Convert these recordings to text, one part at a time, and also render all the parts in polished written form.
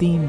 3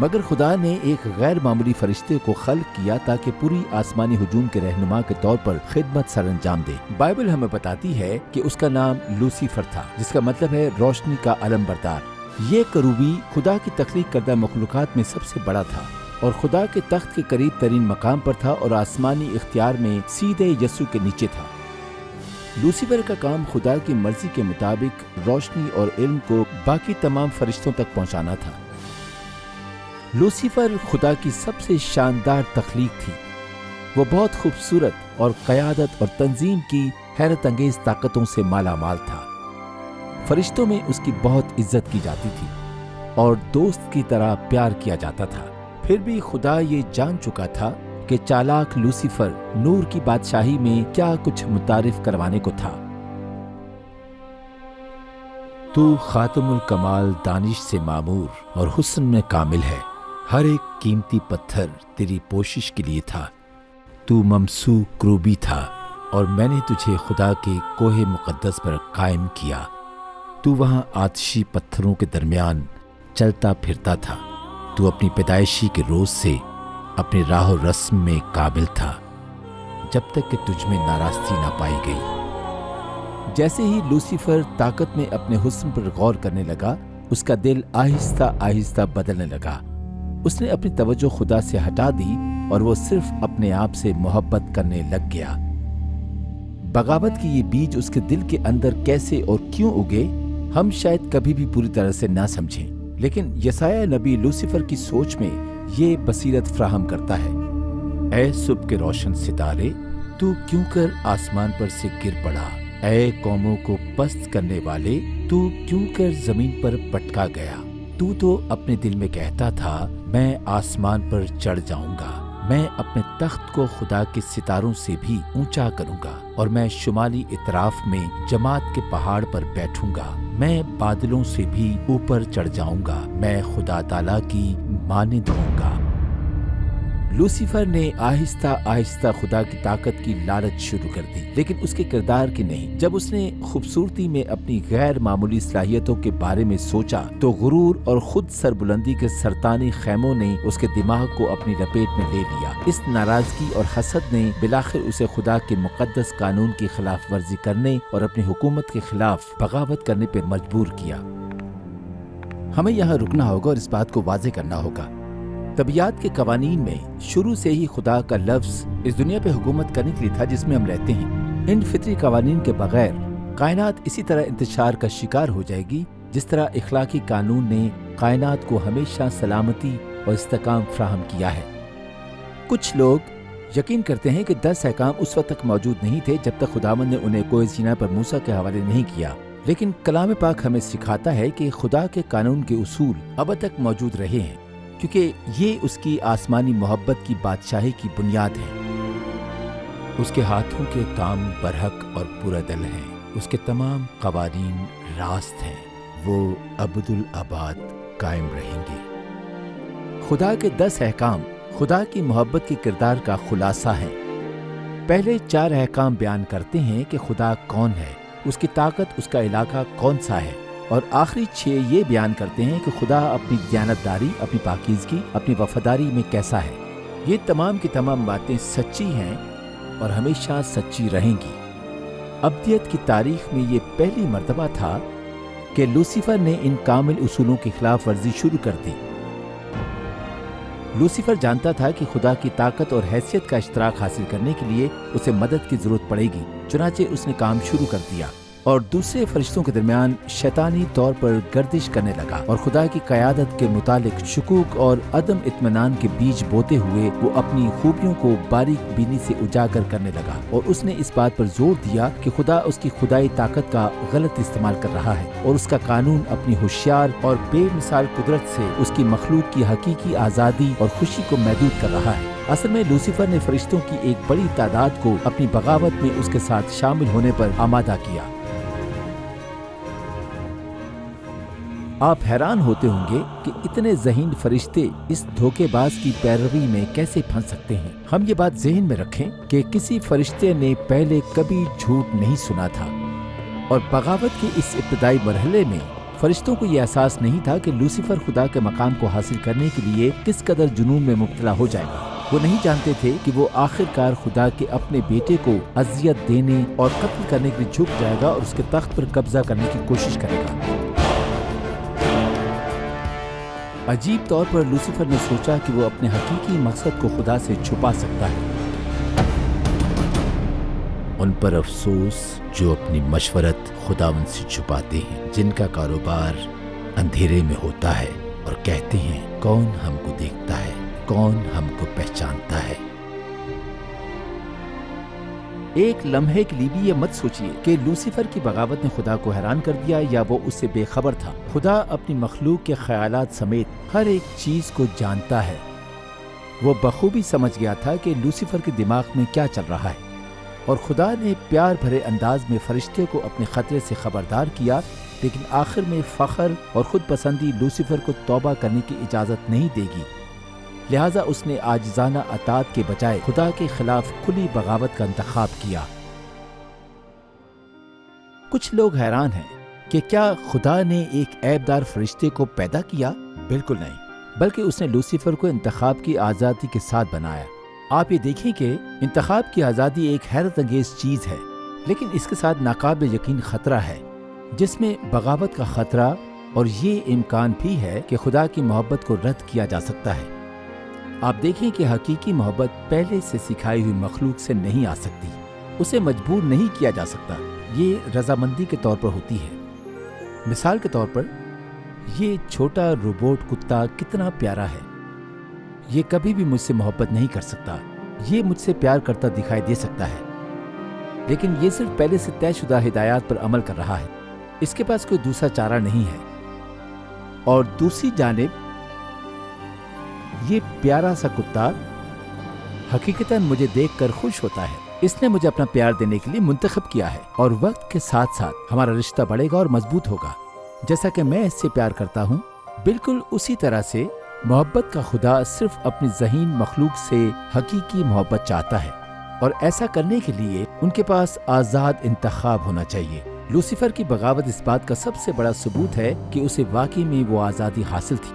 مگر خدا نے ایک غیر معمولی فرشتے کو خلق کیا تاکہ پوری آسمانی ہجوم کے رہنما کے طور پر خدمت سر انجام دے۔ بائبل ہمیں بتاتی ہے کہ اس کا نام لوسیفر تھا، جس کا مطلب ہے روشنی کا علم بردار۔ یہ کروبی خدا کی تخلیق کردہ مخلوقات میں سب سے بڑا تھا اور خدا کے تخت کے قریب ترین مقام پر تھا اور آسمانی اختیار میں سیدھے یسوع کے نیچے تھا۔ لوسیفر کا کام خدا کی مرضی کے مطابق روشنی اور علم کو باقی تمام فرشتوں تک پہنچانا تھا۔ لوسیفر خدا کی سب سے شاندار تخلیق تھی۔ وہ بہت خوبصورت اور قیادت اور تنظیم کی حیرت انگیز طاقتوں سے مالا مال تھا۔ فرشتوں میں اس کی بہت عزت کی جاتی تھی اور دوست کی طرح پیار کیا جاتا تھا۔ پھر بھی خدا یہ جان چکا تھا کہ چالاک لوسیفر نور کی بادشاہی میں کیا کچھ متعارف کروانے کو تھا۔ تو خاتم الکمال دانش سے معمور اور حسن میں کامل ہے، ہر ایک قیمتی پتھر تیری پوشش کے لیے تھا۔ تو ممسوح کروبی تھا اور میں نے تجھے خدا کے کوہ مقدس پر قائم کیا۔ تو وہاں آتشی پتھروں کے درمیان چلتا پھرتا تھا۔ تو اپنی پیدائشی کے روز سے اپنے راہ و رسم میں قابل تھا، جب تک کہ تجھ میں ناراستی نہ پائی گئی۔ جیسے ہی لوسیفر طاقت میں اپنے حسن پر غور کرنے لگا، اس کا دل آہستہ آہستہ بدلنے لگا۔ اس نے اپنی توجہ خدا سے ہٹا دی اور وہ صرف اپنے آپ سے محبت کرنے لگ گیا۔ بغاوت کی یہ بیج اس کے دل کے اندر کیسے اور کیوں اگے، ہم شاید کبھی بھی پوری طرح سے نہ سمجھیں، لیکن یسایہ نبی لوسیفر کی سوچ میں یہ بصیرت فراہم کرتا ہے۔ اے صبح کے روشن ستارے، تو کیوں کر آسمان پر سے گر پڑا؟ اے قوموں کو پست کرنے والے، تو کیوں کر زمین پر پٹکا گیا؟ تو اپنے دل میں کہتا تھا، میں آسمان پر چڑھ جاؤں گا، میں اپنے تخت کو خدا کے ستاروں سے بھی اونچا کروں گا اور میں شمالی اطراف میں جماعت کے پہاڑ پر بیٹھوں گا، میں بادلوں سے بھی اوپر چڑھ جاؤں گا، میں خدا تعالیٰ کی مانند ہوں گا۔ لوسیفر نے آہستہ آہستہ خدا کی طاقت کی لالچ شروع کر دی، لیکن اس کے کردار کی نہیں۔ جب اس نے خوبصورتی میں اپنی غیر معمولی صلاحیتوں کے بارے میں سوچا تو غرور اور خود سربلندی کے سرطانی خیموں نے اس کے دماغ کو اپنی لپیٹ میں لے لیا۔ اس ناراضگی اور حسد نے بالآخر اسے خدا کے مقدس قانون کی خلاف ورزی کرنے اور اپنی حکومت کے خلاف بغاوت کرنے پر مجبور کیا۔ ہمیں یہاں رکنا ہوگا اور اس بات کو واضح کرنا ہوگا، طبیعت کے قوانین میں شروع سے ہی خدا کا لفظ اس دنیا پہ حکومت کرنے کے لیے تھا جس میں ہم رہتے ہیں۔ ان فطری قوانین کے بغیر کائنات اسی طرح انتشار کا شکار ہو جائے گی جس طرح اخلاقی قانون نے کائنات کو ہمیشہ سلامتی اور استحکام فراہم کیا ہے۔ کچھ لوگ یقین کرتے ہیں کہ 10 احکام اس وقت تک موجود نہیں تھے جب تک خداوند نے انہیں کوہ سینا پر موسیٰ کے حوالے نہیں کیا، لیکن کلام پاک ہمیں سکھاتا ہے کہ خدا کے قانون کے اصول اب تک موجود رہے ہیں، کیونکہ یہ اس کی آسمانی محبت کی بادشاہی کی بنیاد ہے۔ اس کے ہاتھوں کے کام برحق اور پورا دل ہیں، اس کے تمام قوانین راست ہیں، وہ ابدالآباد قائم رہیں گے۔ خدا کے 10 احکام خدا کی محبت کے کردار کا خلاصہ ہیں۔ پہلے 4 احکام بیان کرتے ہیں کہ خدا کون ہے، اس کی طاقت، اس کا علاقہ کون سا ہے، اور آخری 6 یہ بیان کرتے ہیں کہ خدا اپنی دیانتداری، اپنی پاکیزگی، اپنی وفاداری میں کیسا ہے۔ یہ تمام کی تمام باتیں سچی ہیں اور ہمیشہ سچی رہیں گی۔ ابدیت کی تاریخ میں یہ پہلی مرتبہ تھا کہ لوسیفر نے ان کامل اصولوں کی خلاف ورزی شروع کر دی۔ لوسیفر جانتا تھا کہ خدا کی طاقت اور حیثیت کا اشتراک حاصل کرنے کے لیے اسے مدد کی ضرورت پڑے گی، چنانچہ اس نے کام شروع کر دیا اور دوسرے فرشتوں کے درمیان شیطانی طور پر گردش کرنے لگا اور خدا کی قیادت کے متعلق شکوک اور عدم اطمینان کے بیج بوتے ہوئے وہ اپنی خوبیوں کو باریک بینی سے اجاگر کرنے لگا، اور اس نے اس بات پر زور دیا کہ خدا اس کی خدائی طاقت کا غلط استعمال کر رہا ہے اور اس کا قانون اپنی ہوشیار اور بے مثال قدرت سے اس کی مخلوق کی حقیقی آزادی اور خوشی کو محدود کر رہا ہے۔ اصل میں لوسیفر نے فرشتوں کی ایک بڑی تعداد کو اپنی بغاوت میں اس کے ساتھ شامل ہونے پر آمادہ کیا۔ آپ حیران ہوتے ہوں گے کہ اتنے ذہین فرشتے اس دھوکے باز کی پیروی میں کیسے پھنس سکتے ہیں۔ ہم یہ بات ذہن میں رکھیں کہ کسی فرشتے نے پہلے کبھی جھوٹ نہیں سنا تھا، اور بغاوت کے اس ابتدائی مرحلے میں فرشتوں کو یہ احساس نہیں تھا کہ لوسیفر خدا کے مقام کو حاصل کرنے کے لیے کس قدر جنون میں مبتلا ہو جائے گا۔ وہ نہیں جانتے تھے کہ وہ آخر کار خدا کے اپنے بیٹے کو اذیت دینے اور قتل کرنے کے لیے جھک جائے گا اور اس کے تخت پر قبضہ کرنے کی کوشش کرے گا۔ عجیب طور پر لوسیفر نے سوچا کہ وہ اپنے حقیقی مقصد کو خدا سے چھپا سکتا ہے۔ ان پر افسوس جو اپنی مشورت خداوند سے چھپاتے ہیں، جن کا کاروبار اندھیرے میں ہوتا ہے اور کہتے ہیں کون ہم کو دیکھتا ہے، کون ہم کو پہچانتا ہے۔ ایک لمحے کے لیے بھی یہ مت سوچیے کہ لوسیفر کی بغاوت نے خدا کو حیران کر دیا یا وہ اس سے بے خبر تھا۔ خدا اپنی مخلوق کے خیالات سمیت ہر ایک چیز کو جانتا ہے۔ وہ بخوبی سمجھ گیا تھا کہ لوسیفر کے دماغ میں کیا چل رہا ہے، اور خدا نے پیار بھرے انداز میں فرشتے کو اپنے خطرے سے خبردار کیا، لیکن آخر میں فخر اور خود پسندی لوسیفر کو توبہ کرنے کی اجازت نہیں دے گی۔ لہٰذا اس نے عاجزانہ اطاعت کے بجائے خدا کے خلاف کھلی بغاوت کا انتخاب کیا۔ کچھ لوگ حیران ہیں کہ کیا خدا نے ایک عیبدار فرشتے کو پیدا کیا؟ بالکل نہیں، بلکہ اس نے لوسیفر کو انتخاب کی آزادی کے ساتھ بنایا۔ آپ یہ دیکھیں کہ انتخاب کی آزادی ایک حیرت انگیز چیز ہے، لیکن اس کے ساتھ ناقابل یقین خطرہ ہے، جس میں بغاوت کا خطرہ اور یہ امکان بھی ہے کہ خدا کی محبت کو رد کیا جا سکتا ہے۔ آپ دیکھیں کہ حقیقی محبت پہلے سے سکھائی ہوئی مخلوق سے نہیں آ سکتی، اسے مجبور نہیں کیا جا سکتا، یہ رضامندی کے طور پر ہوتی ہے۔ مثال کے طور پر یہ چھوٹا روبوٹ کتا کتنا پیارا ہے، یہ کبھی بھی مجھ سے محبت نہیں کر سکتا، یہ مجھ سے پیار کرتا دکھائی دے سکتا ہے، لیکن یہ صرف پہلے سے طے شدہ ہدایات پر عمل کر رہا ہے، اس کے پاس کوئی دوسرا چارہ نہیں ہے۔ اور دوسری جانب یہ پیارا سا کتا حقیقتاً مجھے دیکھ کر خوش ہوتا ہے، اس نے مجھے اپنا پیار دینے کے لیے منتخب کیا ہے، اور وقت کے ساتھ ساتھ ہمارا رشتہ بڑھے گا اور مضبوط ہوگا۔ جیسا کہ میں اس سے پیار کرتا ہوں، بالکل اسی طرح سے محبت کا خدا صرف اپنی ذہین مخلوق سے حقیقی محبت چاہتا ہے، اور ایسا کرنے کے لیے ان کے پاس آزاد انتخاب ہونا چاہیے۔ لوسیفر کی بغاوت اس بات کا سب سے بڑا ثبوت ہے کہ اسے واقعی میں وہ آزادی حاصل تھی۔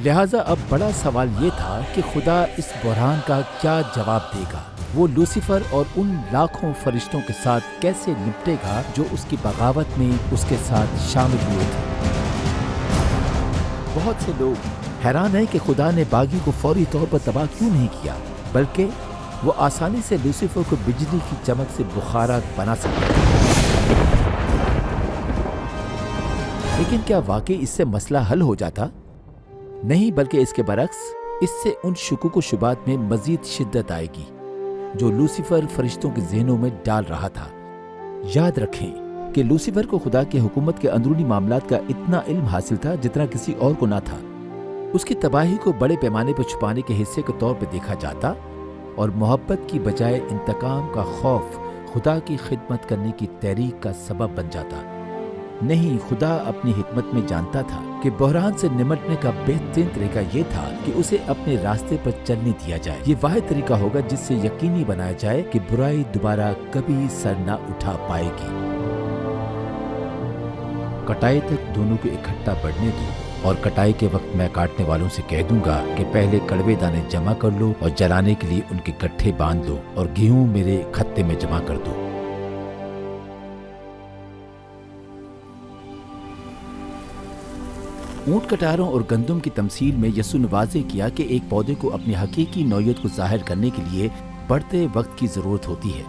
لہٰذا اب بڑا سوال یہ تھا کہ خدا اس بحران کا کیا جواب دے گا؟ وہ لوسیفر اور ان لاکھوں فرشتوں کے ساتھ کیسے نپٹے گا جو اس کی بغاوت میں اس کے ساتھ شامل ہوئے تھے؟ بہت سے لوگ حیران ہیں کہ خدا نے باغی کو فوری طور پر تباہ کیوں نہیں کیا، بلکہ وہ آسانی سے لوسیفر کو بجلی کی چمک سے بخارات بنا سکتا ہے۔ لیکن کیا واقعی اس سے مسئلہ حل ہو جاتا؟ نہیں، بلکہ اس کے برعکس اس سے ان شکوک و شبہات میں مزید شدت آئے گی جو لوسیفر فرشتوں کے ذہنوں میں ڈال رہا تھا۔ یاد رکھیں کہ لوسیفر کو خدا کی حکومت کے اندرونی معاملات کا اتنا علم حاصل تھا جتنا کسی اور کو نہ تھا۔ اس کی تباہی کو بڑے پیمانے پر چھپانے کے حصے کے طور پر دیکھا جاتا، اور محبت کی بجائے انتقام کا خوف خدا کی خدمت کرنے کی تحریک کا سبب بن جاتا۔ نہیں، خدا اپنی حکمت میں جانتا تھا کہ بحران سے نمٹنے کا بہترین طریقہ یہ تھا کہ اسے اپنے راستے پر چلنے دیا جائے۔ یہ واحد طریقہ ہوگا جس سے یقینی بنایا جائے کہ برائی دوبارہ کبھی سر نہ اٹھا پائے گی۔ کٹائی تک دونوں کو اکٹھا بڑھنے دو، اور کٹائی کے وقت میں کاٹنے والوں سے کہہ دوں گا کہ پہلے کڑوے دانے جمع کر لو اور جلانے کے لیے ان کے گٹھے باندھ دو، اور گیہوں میرے کھتے میں جمع کر دو۔ اونٹ کٹاروں اور گندم کی تمثیل میں یسوع نے واضح کیا کہ ایک پودے کو اپنی حقیقی نوعیت کو ظاہر کرنے کے لیے بڑھتے وقت کی ضرورت ہوتی ہے۔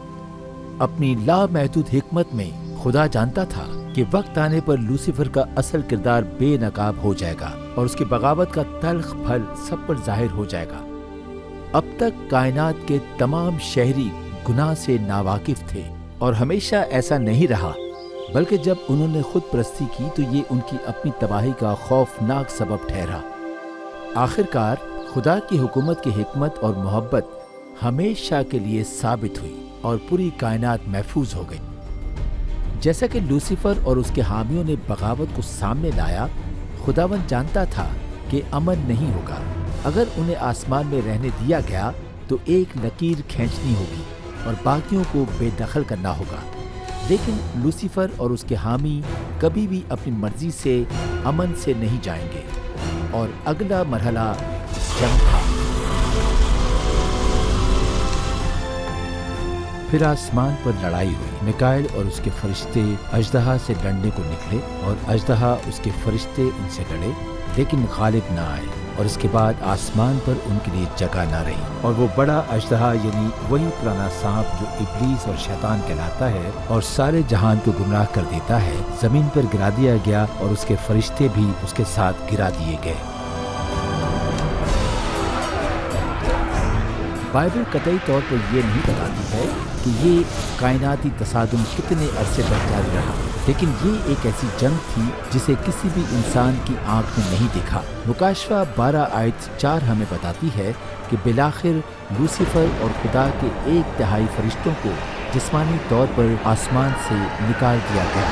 اپنی لامحدود حکمت میں خدا جانتا تھا کہ وقت آنے پر لوسیفر کا اصل کردار بے نقاب ہو جائے گا، اور اس کی بغاوت کا تلخ پھل سب پر ظاہر ہو جائے گا۔ اب تک کائنات کے تمام شہری گناہ سے ناواقف تھے، اور ہمیشہ ایسا نہیں رہا، بلکہ جب انہوں نے خود پرستی کی تو یہ ان کی اپنی تباہی کا خوفناک سبب ٹھہرا۔ آخر کار خدا کی حکومت کی حکمت اور محبت ہمیشہ کے لیے ثابت ہوئی، اور پوری کائنات محفوظ ہو گئی۔ جیسا کہ لوسیفر اور اس کے حامیوں نے بغاوت کو سامنے لایا، خداوند جانتا تھا کہ امن نہیں ہوگا۔ اگر انہیں آسمان میں رہنے دیا گیا تو ایک لکیر کھینچنی ہوگی اور باقیوں کو بے دخل کرنا ہوگا۔ لیکن لوسیفر اور اس کے حامی کبھی بھی اپنی مرضی سے امن سے نہیں جائیں گے، اور اگلا مرحلہ جنگ تھا۔ پھر آسمان پر لڑائی ہوئی۔ میکائیل اور اس کے فرشتے اژدہا سے لڑنے کو نکلے، اور اژدہا اس کے فرشتے ان سے لڑے، لیکن غالب نہ آئے، اور اس کے بعد آسمان پر ان کے لیے جگہ نہ رہی، اور وہ بڑا اژدہا یعنی وہی پرانا سانپ جو ابلیس اور شیطان کہلاتا ہے اور سارے جہان کو گمراہ کر دیتا ہے، زمین پر گرا دیا گیا، اور اس کے فرشتے بھی اس کے ساتھ گرا دیے گئے۔ بائبل قطعی طور پر یہ نہیں بتاتی ہے کہ یہ کائناتی تصادم کتنے عرصے تک جاری رہا، لیکن یہ ایک ایسی جنگ تھی جسے کسی بھی انسان کی آنکھ نے نہیں دیکھا۔ مکاشفہ 12 آیت 4 ہمیں بتاتی ہے کہ بالآخر لوسیفر اور خدا کے 1/3 فرشتوں کو جسمانی طور پر آسمان سے نکال دیا گیا۔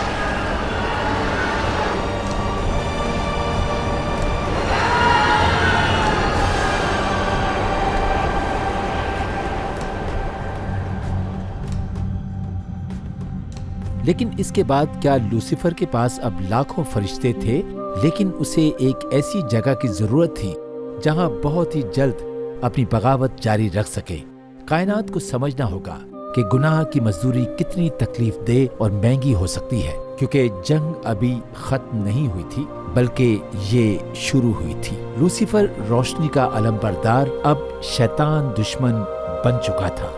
لیکن اس کے بعد کیا لوسیفر کے پاس اب لاکھوں فرشتے تھے؟ لیکن اسے ایک ایسی جگہ کی ضرورت تھی جہاں بہت ہی جلد اپنی بغاوت جاری رکھ سکے۔ کائنات کو سمجھنا ہوگا کہ گناہ کی مزدوری کتنی تکلیف دہ اور مہنگی ہو سکتی ہے، کیونکہ جنگ ابھی ختم نہیں ہوئی تھی بلکہ یہ شروع ہوئی تھی۔ لوسیفر روشنی کا علم بردار اب شیطان دشمن بن چکا تھا۔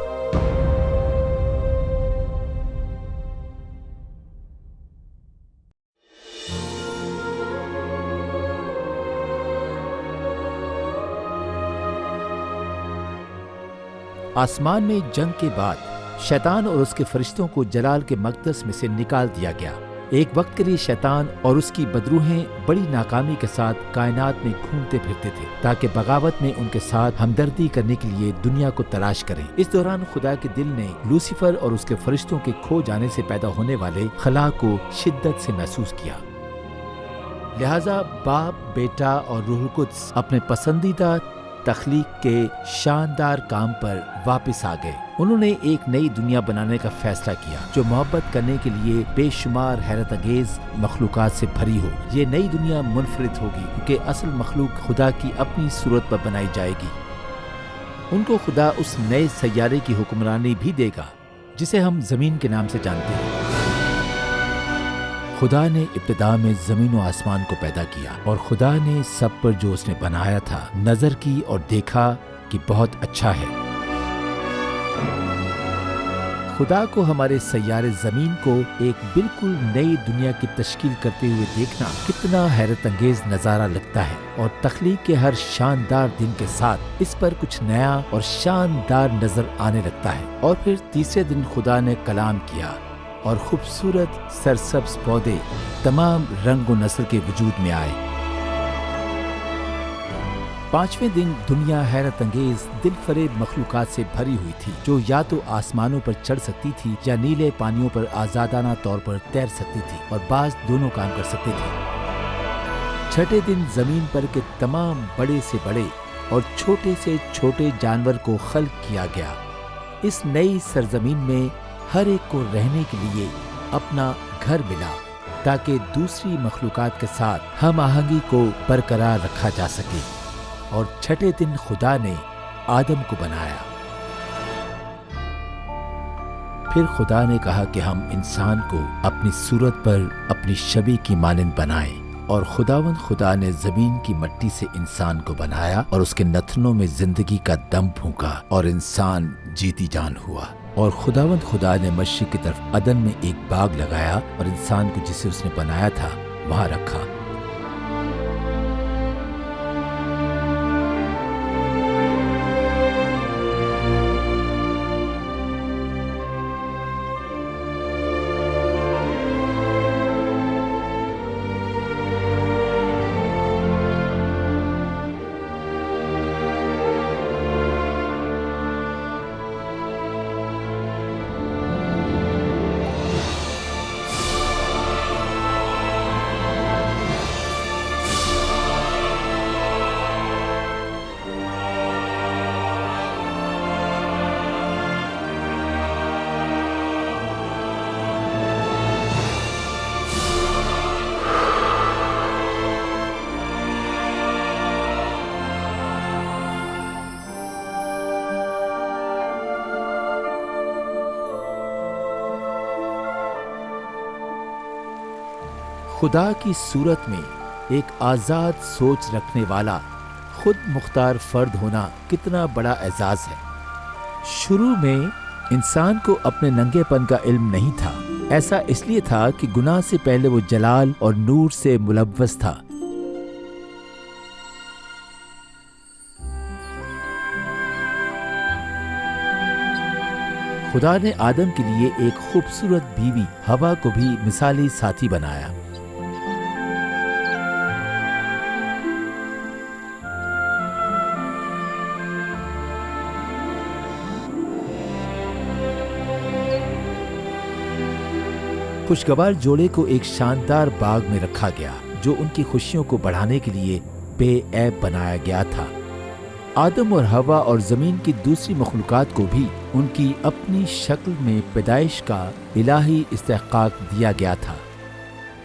آسمان میں جنگ کے بعد شیطان اور اس کے فرشتوں کو جلال کے مقدس میں سے نکال دیا گیا۔ ایک وقت کے لیے شیطان اور اس کی بدروحیں بڑی ناکامی کے ساتھ کائنات میں گھومتے پھرتے تھے تاکہ بغاوت میں ان کے ساتھ ہمدردی کرنے کے لیے دنیا کو تلاش کریں۔ اس دوران خدا کے دل نے لوسیفر اور اس کے فرشتوں کے کھو جانے سے پیدا ہونے والے خلا کو شدت سے محسوس کیا۔ لہذا باپ، بیٹا اور روح القدس اپنے پسندیدہ تخلیق کے شاندار کام پر واپس آ گئے۔ انہوں نے ایک نئی دنیا بنانے کا فیصلہ کیا جو محبت کرنے کے لیے بے شمار حیرت انگیز مخلوقات سے بھری ہو۔ یہ نئی دنیا منفرد ہوگی کیونکہ اصل مخلوق خدا کی اپنی صورت پر بنائی جائے گی۔ ان کو خدا اس نئے سیارے کی حکمرانی بھی دے گا جسے ہم زمین کے نام سے جانتے ہیں۔ خدا نے ابتدا میں زمین و آسمان کو پیدا کیا، اور خدا نے سب پر جو اس نے بنایا تھا نظر کی اور دیکھا کہ بہت اچھا ہے۔ خدا کو ہمارے سیارے زمین کو ایک بالکل نئی دنیا کی تشکیل کرتے ہوئے دیکھنا کتنا حیرت انگیز نظارہ لگتا ہے، اور تخلیق کے ہر شاندار دن کے ساتھ اس پر کچھ نیا اور شاندار نظر آنے لگتا ہے۔ اور پھر تیسرے دن خدا نے کلام کیا، اور خوبصورت سرسبز پودے تمام رنگ و نسل کے وجود میں آئے۔ پانچویں دن دنیا حیرت انگیز دل فریب مخلوقات سے بھری ہوئی تھی جو یا تو آسمانوں پر چڑھ سکتی تھی یا نیلے پانیوں پر آزادانہ طور پر تیر سکتی تھی، اور بعض دونوں کام کر سکتے تھے۔ چھٹے دن زمین پر کے تمام بڑے سے بڑے اور چھوٹے سے چھوٹے جانور کو خلق کیا گیا۔ اس نئی سرزمین میں ہر ایک کو رہنے کے لیے اپنا گھر ملا تاکہ دوسری مخلوقات کے ساتھ ہم آہنگی کو برقرار رکھا جا سکے۔ اور چھٹے دن خدا نے آدم کو بنایا۔ پھر خدا نے کہا کہ ہم انسان کو اپنی صورت پر اپنی شبیہ کی مانند بنائیں، اور خداوند خدا نے زمین کی مٹی سے انسان کو بنایا اور اس کے نتنوں میں زندگی کا دم پھونکا، اور انسان جیتی جان ہوا۔ اور خداوند خدا نے مشرق کی طرف عدن میں ایک باغ لگایا اور انسان کو جسے اس نے بنایا تھا وہاں رکھا۔ خدا کی صورت میں ایک آزاد سوچ رکھنے والا خود مختار فرد ہونا کتنا بڑا اعزاز ہے۔ شروع میں انسان کو اپنے ننگے پن کا علم نہیں تھا۔ ایسا اس لیے تھا کہ گناہ سے پہلے وہ جلال اور نور سے ملوث تھا۔ خدا نے آدم کے لیے ایک خوبصورت بیوی ہوا کو بھی مثالی ساتھی بنایا۔ خوشگوار جوڑے کو ایک شاندار باغ میں رکھا گیا جو ان کی خوشیوں کو بڑھانے کے لیے بے عیب بنایا گیا تھا۔ آدم اور ہوا اور زمین کی دوسری مخلوقات کو بھی ان کی اپنی شکل میں پیدائش کا الہی استحقاق دیا گیا تھا۔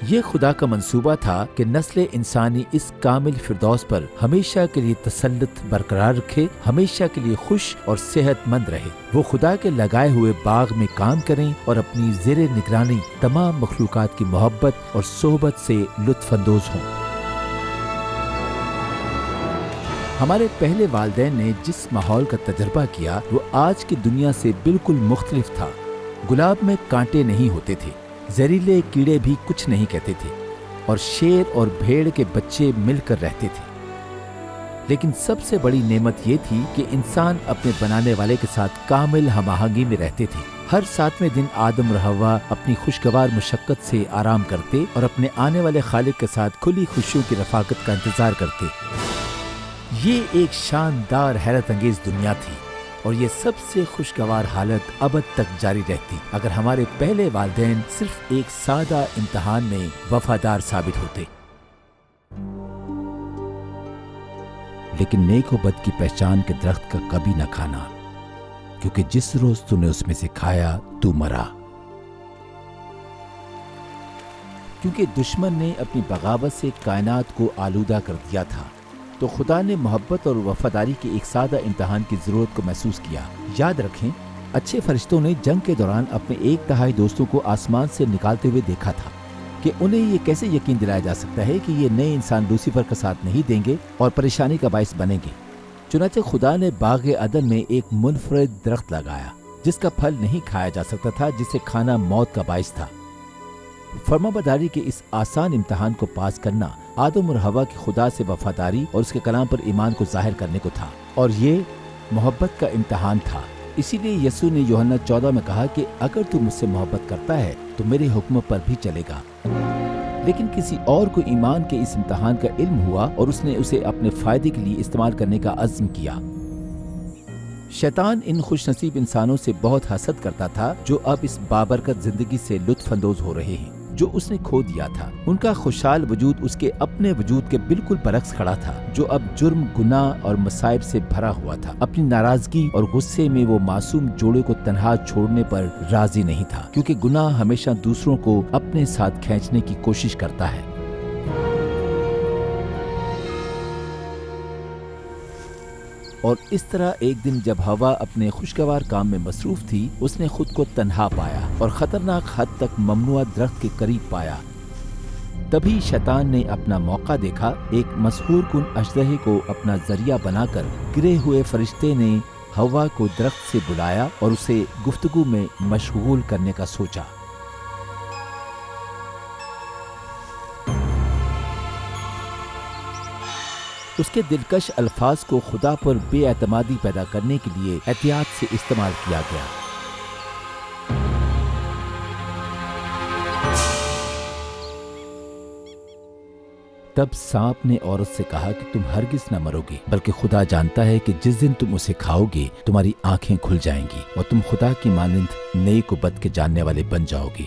یہ خدا کا منصوبہ تھا کہ نسل انسانی اس کامل فردوس پر ہمیشہ کے لیے تسلط برقرار رکھے، ہمیشہ کے لیے خوش اور صحت مند رہے۔ وہ خدا کے لگائے ہوئے باغ میں کام کریں اور اپنی زیر نگرانی تمام مخلوقات کی محبت اور صحبت سے لطف اندوز ہوں۔ ہمارے پہلے والدین نے جس ماحول کا تجربہ کیا وہ آج کی دنیا سے بالکل مختلف تھا۔ گلاب میں کانٹے نہیں ہوتے تھے، زہریلے کیڑے بھی کچھ نہیں کہتے تھے، اور شیر اور بھیڑ کے بچے مل کر رہتے تھے۔ لیکن سب سے بڑی نعمت یہ تھی کہ انسان اپنے بنانے والے کے ساتھ کامل ہم آہنگی میں رہتے تھے۔ ہر 7ویں دن آدم اور حوا اپنی خوشگوار مشقت سے آرام کرتے اور اپنے آنے والے خالق کے ساتھ کھلی خوشیوں کی رفاقت کا انتظار کرتے۔ یہ ایک شاندار حیرت انگیز دنیا تھی، اور یہ سب سے خوشگوار حالت ابد تک جاری رہتی اگر ہمارے پہلے والدین صرف ایک سادہ امتحان میں وفادار ثابت ہوتے۔ لیکن نیک و بد کی پہچان کے درخت کا کبھی نہ کھانا، کیونکہ جس روز تو نے اس میں سے کھایا تو مرا۔ کیونکہ دشمن نے اپنی بغاوت سے کائنات کو آلودہ کر دیا تھا، تو خدا نے محبت اور وفاداری کے ایک سادہ امتحان کی ضرورت کو محسوس کیا۔ یاد رکھیں، اچھے فرشتوں نے جنگ کے دوران اپنے 1/3 دوستوں کو آسمان سے نکالتے ہوئے دیکھا تھا کہ انہیں یہ کیسے یقین دلایا جا سکتا ہے کہ یہ نئے انسان لوسیفر کا ساتھ نہیں دیں گے اور پریشانی کا باعث بنیں گے۔ چنانچہ خدا نے باغ عدن میں ایک منفرد درخت لگایا جس کا پھل نہیں کھایا جا سکتا تھا، جسے کھانا موت کا باعث تھا۔ فرمانبرداری کے اس آسان امتحان کو پاس کرنا آدم اور حوا کی خدا سے وفاداری اور اس کے کلام پر ایمان کو ظاہر کرنے کو تھا، اور یہ محبت کا امتحان تھا۔ اسی لیے یسوع نے یوحنا 14 میں کہا کہ اگر تو مجھ سے محبت کرتا ہے تو میرے حکم پر بھی چلے گا۔ لیکن کسی اور کو ایمان کے اس امتحان کا علم ہوا اور اس نے اسے اپنے فائدے کے لیے استعمال کرنے کا عزم کیا۔ شیطان ان خوش نصیب انسانوں سے بہت حسد کرتا تھا جو اب اس بابرکت زندگی سے لطف اندوز ہو رہے ہیں جو اس نے کھو دیا تھا۔ ان کا خوشحال وجود اس کے اپنے وجود کے بالکل برعکس کھڑا تھا جو اب جرم، گناہ اور مصائب سے بھرا ہوا تھا۔ اپنی ناراضگی اور غصے میں وہ معصوم جوڑے کو تنہا چھوڑنے پر راضی نہیں تھا، کیونکہ گناہ ہمیشہ دوسروں کو اپنے ساتھ کھینچنے کی کوشش کرتا ہے۔ اور اس طرح ایک دن جب ہوا اپنے خوشگوار کام میں مصروف تھی، اس نے خود کو تنہا پایا اور خطرناک حد تک ممنوع درخت کے قریب پایا۔ تبھی شیطان نے اپنا موقع دیکھا۔ ایک مسحور کن اژدہے کو اپنا ذریعہ بنا کر گرے ہوئے فرشتے نے ہوا کو درخت سے بلایا اور اسے گفتگو میں مشغول کرنے کا سوچا۔ اس کے دلکش الفاظ کو خدا پر بے اعتمادی پیدا کرنے کے لیے احتیاط سے استعمال کیا گیا۔ تب سانپ نے عورت سے کہا کہ تم ہرگز نہ مرو گے، بلکہ خدا جانتا ہے کہ جس دن تم اسے کھاؤ گے تمہاری آنکھیں کھل جائیں گی اور تم خدا کی مانند نیک و بد کے جاننے والے بن جاؤ گے۔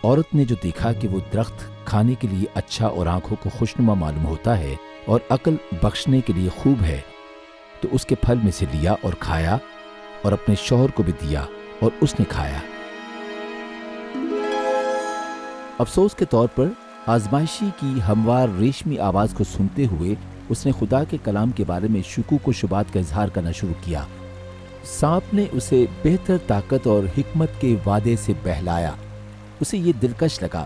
عورت نے جو دیکھا کہ وہ درخت کھانے کے لیے اچھا اور آنکھوں کو خوشنما معلوم ہوتا ہے اور عقل بخشنے کے لیے خوب ہے، تو اس کے پھل میں سے لیا اور کھایا اور اپنے شوہر کو بھی دیا اور اس نے کھایا۔ افسوس کے طور پر آزمائشی کی ہموار ریشمی آواز کو سنتے ہوئے اس نے خدا کے کلام کے بارے میں شکوک و شبہات کا اظہار کرنا شروع کیا۔ سانپ نے اسے بہتر طاقت اور حکمت کے وعدے سے بہلایا۔ اسے یہ دلکش لگا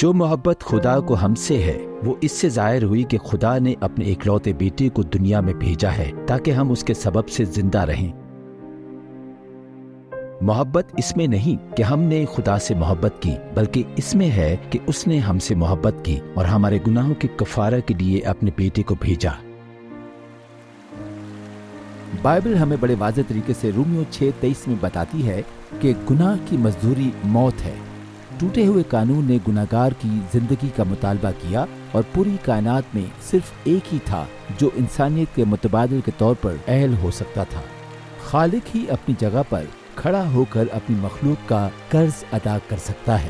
جو محبت خدا کو ہم سے ہے وہ اس سے ظاہر ہوئی کہ خدا نے اپنے اکلوتے بیٹے کو دنیا میں بھیجا ہے تاکہ ہم اس کے سبب سے زندہ رہیں۔ محبت اس میں نہیں کہ ہم نے خدا سے محبت کی، بلکہ اس میں ہے کہ اس نے ہم سے محبت کی اور ہمارے گناہوں کے کفارہ کے لیے اپنے بیٹے کو بھیجا۔ بائبل ہمیں بڑے واضح طریقے سے رومیو 6:23 میں بتاتی ہے کہ گناہ کی مزدوری موت ہے۔ ٹوٹے ہوئے قانون نے گناہگار کی زندگی کا مطالبہ کیا اور پوری کائنات میں صرف ایک ہی تھا جو انسانیت کے متبادل کے طور پر اہل ہو سکتا تھا۔ خالق ہی اپنی جگہ پر کھڑا ہو کر اپنی مخلوق کا قرض ادا کر سکتا ہے۔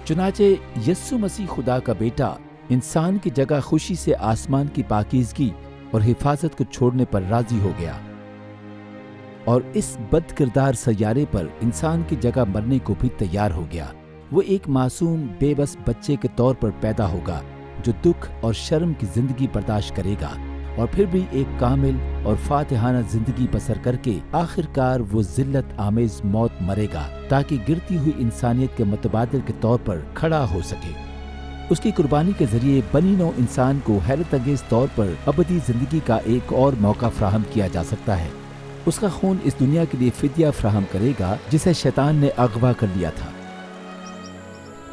چنانچہ یسوع مسیح خدا کا بیٹا انسان کی جگہ خوشی سے آسمان کی پاکیزگی اور حفاظت کو چھوڑنے پر راضی ہو گیا اور اس بد کردار سیارے پر انسان کی جگہ مرنے کو بھی تیار ہو گیا۔ وہ ایک معصوم بے بس بچے کے طور پر پیدا ہوگا جو دکھ اور شرم کی زندگی برداشت کرے گا اور پھر بھی ایک کامل اور فاتحانہ زندگی بسر کر کے آخرکار وہ ذلت آمیز موت مرے گا تاکہ گرتی ہوئی انسانیت کے متبادل کے طور پر کھڑا ہو سکے۔ اس کی قربانی کے ذریعے بنی نوع انسان کو حیرت انگیز طور پر ابدی زندگی کا ایک اور موقع فراہم کیا جا سکتا ہے۔ اس کا خون اس دنیا کے لیے فدیہ فراہم کرے گا جسے شیطان نے اغوا کر لیا تھا۔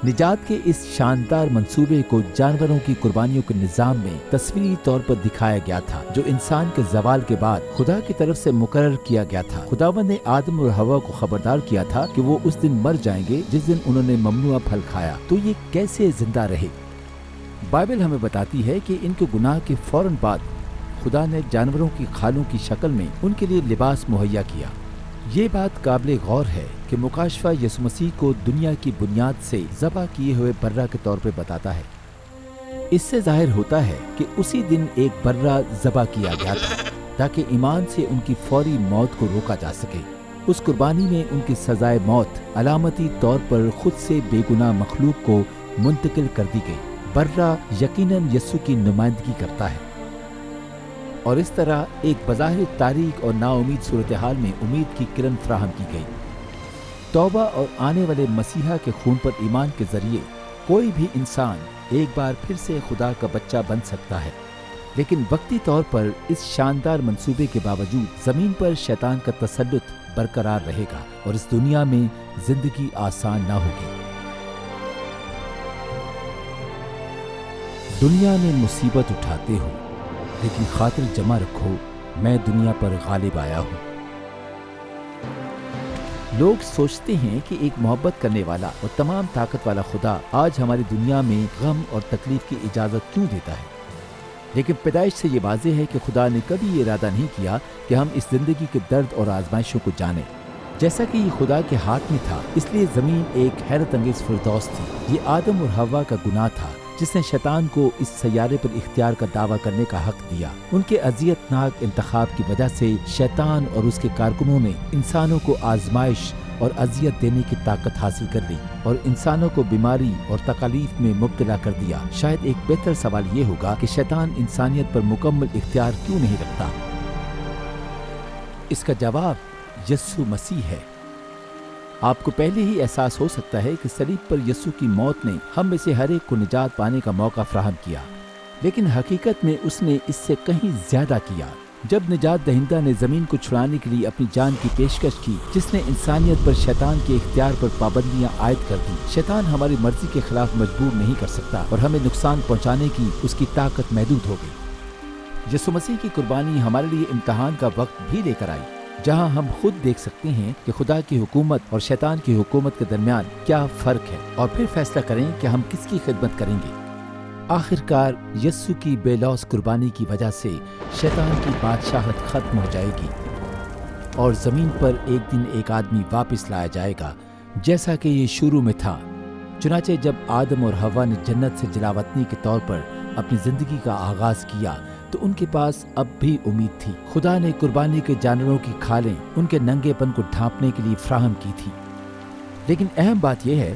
نجات کے اس شاندار منصوبے کو جانوروں کی قربانیوں کے نظام میں تصویری طور پر دکھایا گیا تھا جو انسان کے زوال کے بعد خدا کی طرف سے مقرر کیا گیا تھا۔ خداوند نے آدم اور حوا کو خبردار کیا تھا کہ وہ اس دن مر جائیں گے جس دن انہوں نے ممنوع پھل کھایا، تو یہ کیسے زندہ رہے؟ بائبل ہمیں بتاتی ہے کہ ان کے گناہ کے فوراً بعد خدا نے جانوروں کی کھالوں کی شکل میں ان کے لیے لباس مہیا کیا۔ یہ بات قابل غور ہے کہ مکاشفہ یسوع مسیح کو دنیا کی بنیاد سے ذبح کیے ہوئے برہ کے طور پر بتاتا ہے۔ اس سے ظاہر ہوتا ہے کہ اسی دن ایک برہ ذبح کیا گیا تھا تاکہ ایمان سے ان کی فوری موت کو روکا جا سکے۔ اس قربانی میں ان کی سزائے موت علامتی طور پر خود سے بے گناہ مخلوق کو منتقل کر دی گئی۔ برہ یقیناً یسوع کی نمائندگی کرتا ہے اور اس طرح ایک بظاہر تاریک اور نا امید صورتحال میں امید کی کرن فراہم کی گئی۔ توبہ اور آنے والے مسیحا کے خون پر ایمان کے ذریعے کوئی بھی انسان ایک بار پھر سے خدا کا بچہ بن سکتا ہے، لیکن وقتی طور پر اس شاندار منصوبے کے باوجود زمین پر شیطان کا تسلط برقرار رہے گا اور اس دنیا میں زندگی آسان نہ ہوگی۔ دنیا میں مصیبت اٹھاتے ہو لیکن خاطر جمع رکھو، میں دنیا پر غالب آیا ہوں۔ لوگ سوچتے ہیں کہ ایک محبت کرنے والا اور تمام طاقت والا خدا آج ہماری دنیا میں غم اور تکلیف کی اجازت کیوں دیتا ہے؟ لیکن پیدائش سے یہ واضح ہے کہ خدا نے کبھی یہ ارادہ نہیں کیا کہ ہم اس زندگی کے درد اور آزمائشوں کو جانیں۔ جیسا کہ یہ خدا کے ہاتھ میں تھا، اس لیے زمین ایک حیرت انگیز فردوس تھی۔ یہ آدم اور حوا کا گناہ تھا جس نے شیطان کو اس سیارے پر اختیار کا دعویٰ کرنے کا حق دیا۔ ان کے اذیت ناک انتخاب کی وجہ سے شیطان اور اس کے کارکنوں نے انسانوں کو آزمائش اور اذیت دینے کی طاقت حاصل کر لی اور انسانوں کو بیماری اور تکالیف میں مبتلا کر دیا۔ شاید ایک بہتر سوال یہ ہوگا کہ شیطان انسانیت پر مکمل اختیار کیوں نہیں رکھتا؟ اس کا جواب یسوع مسیح ہے۔ آپ کو پہلے ہی احساس ہو سکتا ہے کہ صلیب پر یسوع کی موت نے ہم میں سے ہر ایک کو نجات پانے کا موقع فراہم کیا، لیکن حقیقت میں اس نے اس سے کہیں زیادہ کیا۔ جب نجات دہندہ نے زمین کو چھڑانے کے لیے اپنی جان کی پیشکش کی، جس نے انسانیت پر شیطان کے اختیار پر پابندیاں عائد کر دی۔ شیطان ہماری مرضی کے خلاف مجبور نہیں کر سکتا اور ہمیں نقصان پہنچانے کی اس کی طاقت محدود ہو گئی۔ یسوع مسیح کی قربانی ہمارے لیے امتحان کا وقت بھی لے کر آئی، جہاں ہم خود دیکھ سکتے ہیں کہ خدا کی حکومت اور شیطان کی حکومت کے درمیان کیا فرق ہے، اور پھر فیصلہ کریں کہ ہم کس کی خدمت کریں گے۔ آخرکار یسوع کی بے لوث قربانی کی وجہ سے شیطان کی بادشاہت ختم ہو جائے گی اور زمین پر ایک دن ایک آدمی واپس لایا جائے گا، جیسا کہ یہ شروع میں تھا۔ چنانچہ جب آدم اور حوا نے جنت سے جلاوطنی کے طور پر اپنی زندگی کا آغاز کیا تو ان کے پاس اب بھی امید تھی۔ خدا نے قربانی کے جانوروں کی کھالیں ان کے ننگے پن کو ڈھانپنے کے لیے فراہم کی تھی، لیکن اہم بات یہ ہے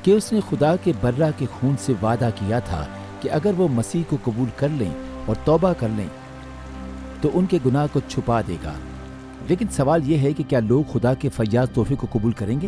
کہ اس نے خدا کے برہ کے خون سے وعدہ کیا تھا کہ اگر وہ مسیح کو قبول کر لیں اور توبہ کر لیں تو ان کے گناہ کو چھپا دے گا۔ لیکن سوال یہ ہے کہ کیا لوگ خدا کے فیاض تحفے کو قبول کریں گے؟